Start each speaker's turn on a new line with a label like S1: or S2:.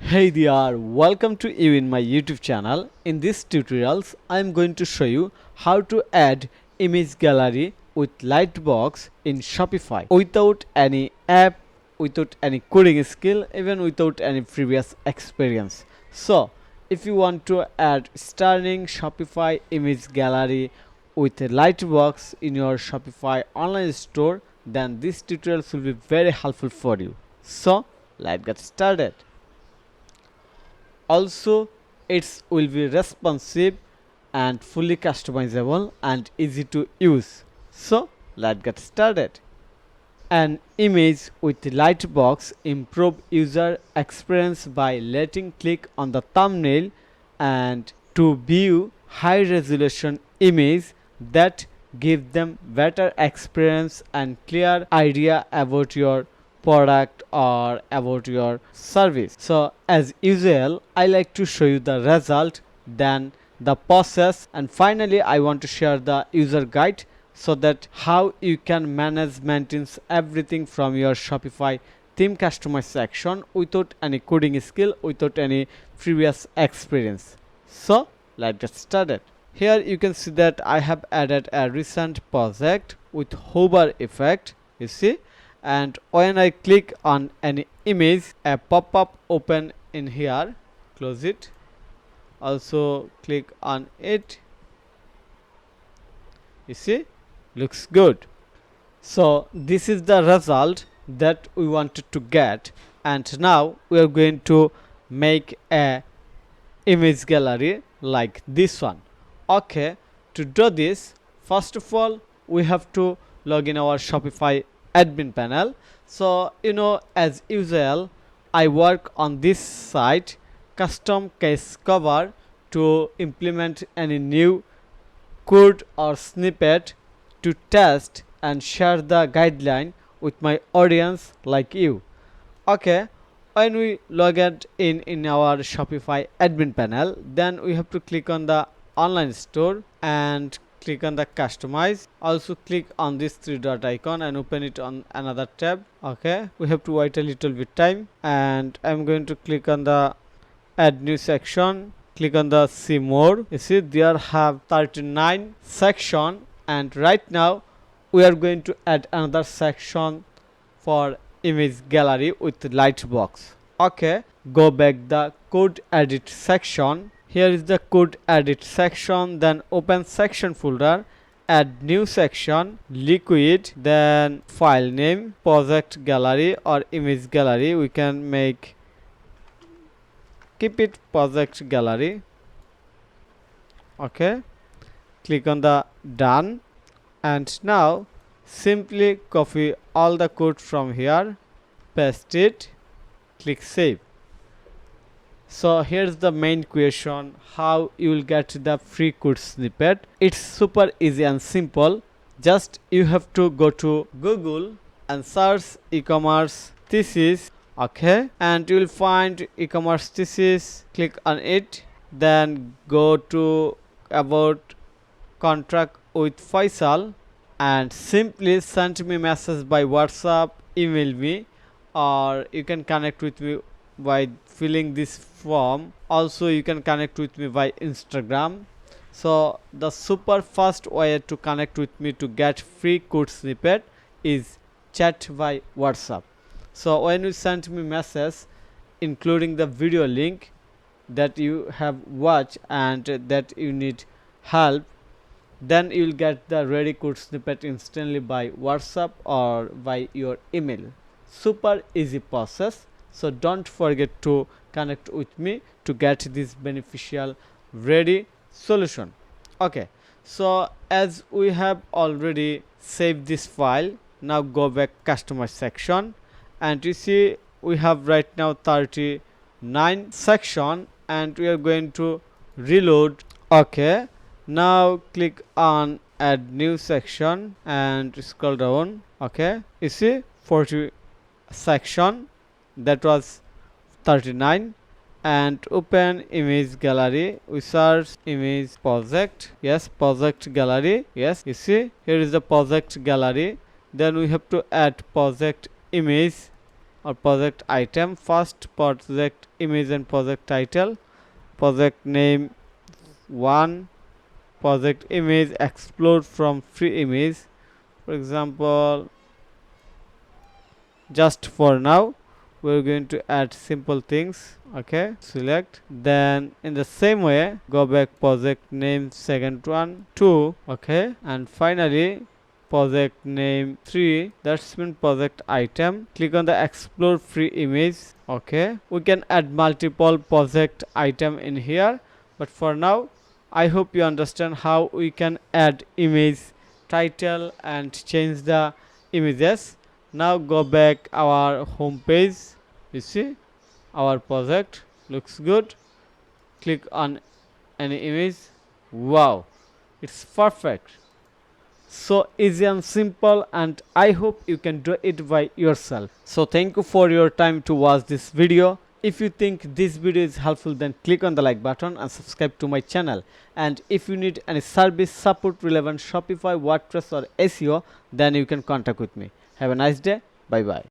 S1: Hey there, welcome to you in my YouTube channel. In this tutorials, I am going to show you how to add image gallery with Lightbox in Shopify without any app, without any coding skill, even without any previous experience. So, if you want to add stunning Shopify image gallery with a Lightbox in your Shopify online store, then this tutorial will be very helpful for you. So, let's get started. Also, it will be responsive and fully customizable and easy to use. So let's get started. An image with Lightbox improve user experience by letting click on the thumbnail and to view high resolution image that give them better experience and clear idea about your product or about your service. So as usual, I like to show you the result, then the process, and finally I want to share the user guide so that how you can manage maintenance everything from your Shopify theme customize section without any coding skill, without any previous experience. So let's get started. Here you can see that I have added a recent project with hover effect, you see, and when I click on any image, a pop-up open in here, close it, also click on it, you see, looks good. So this is the result that we wanted to get, and now we are going to make a image gallery like this one. Okay, to do this, first of all we have to log in our Shopify admin panel. So as usual, I work on this site custom case cover to implement any new code or snippet to test and share the guideline with my audience like you. Okay, when we log in our Shopify admin panel, then we have to click on the online store and click on the customize. Also click on this three dot icon and open it on another tab. Okay, we have to wait a little bit time, and I'm going to click on the add new section. Click on the see more. You see there have 39 section, and right now we are going to add another section for image gallery with Lightbox. Okay, go back the code edit section. Here is the code edit section, then open section folder, add new section, liquid, then file name, project gallery or image gallery. We can keep it project gallery. Okay, click on the done, and now simply copy all the code from here, paste it, click save. So here's the main question, how you will get the free code snippet. It's super easy and simple. Just you have to go to Google and search e-commerce thesis. Okay, and you will find e-commerce thesis, click on it, then go to about contract with Faisal and simply send me message by WhatsApp, email me, or you can connect with me by filling this form. Also you can connect with me by Instagram. So the super fast way to connect with me to get free code snippet is chat by WhatsApp. So when you send me message including the video link that you have watched and that you need help, then you will get the ready code snippet instantly by WhatsApp or by your email. Super easy process. So don't forget to connect with me to get this beneficial ready solution. Okay, so as we have already saved this file, now go back customer section, and you see we have right now 39 section, and we are going to reload. Okay, now click on add new section and scroll down. Okay, you see 40 section, that was 39, and open image gallery. We search image project, yes, project gallery, yes, you see here is the project gallery. Then we have to add project image. or project item. First, project image and project title. Project name 1. Project image explode from free image. For example, just for now we're going to add simple things. Okay, select, then in the same way go back, project name second one 2. Okay, and finally project name 3, that's mean project item. Click on the explore free image. Okay, we can add multiple project item in here, but for now I hope you understand how we can add image title and change the images. Now go back our home page. You see our project looks good. Click on any image. Wow, it's perfect. So easy and simple, and I hope you can do it by yourself. So thank you for your time to watch this video. If you think this video is helpful, then click on the like button and subscribe to my channel. And if you need any service support relevant Shopify, WordPress or SEO, then you can contact with me. Have a nice day. Bye bye.